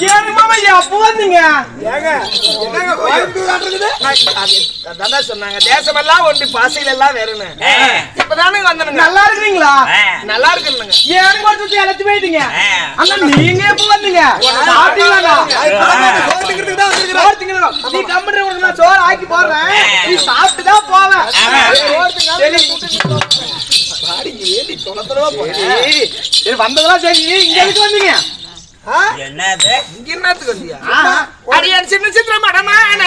ஏன் மாமா எப்போ வந்தீங்க? ஏங்க என்னங்க கோயம்புத்தூர் ஆட்றது? அதான் சொன்னாங்க தேசமெல்லாம் ஒண்டி பாசையில எல்லாம் வேறன்னு. இப்பதானே வந்தனுங்க. நல்லா இருக்கீங்களா? நல்லா இருக்குங்க. ஏன் மட்டும் எலச்சு போயிட்டீங்க? அண்ணா நீங்க எப்போ வந்தீங்க? சாப்பிட்டீங்களா? சோறுங்கிறதுக்கு தான் வந்திருக்கேன். சோறுங்களா? நீ கம்பெனி உனக்கு நான் சோறு ஆக்கி போடுறேன். நீ சாப்பிட்டு தான் போவேன். சரி பாடி ஏடி தொலைத்தலவா போறேன். சரி வந்ததெல்லாம் சரி இங்க எதுக்கு வந்தீங்க? என்னது இங்க என்னத்துக்கு வந்தியா? அடியான் சின்ன சித்திர மடமான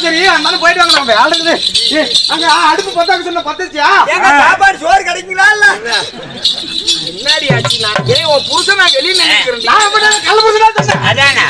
சரி அதனால போயிட்டு வாங்க நம்ம வேலை இருக்குது. அங்க அடுப்பு பத்தாக்க சொன்ன பத்துச்சியா? ஏங்க சாப்பாடு சோறு கிடைக்குங்களா இல்ல? என்னடி ஆச்சு நான் உன் புருஷன் நான் வெளியில நிக்கிறேன். நான் கள்ள புருஷனா சொன்னேன். அதானா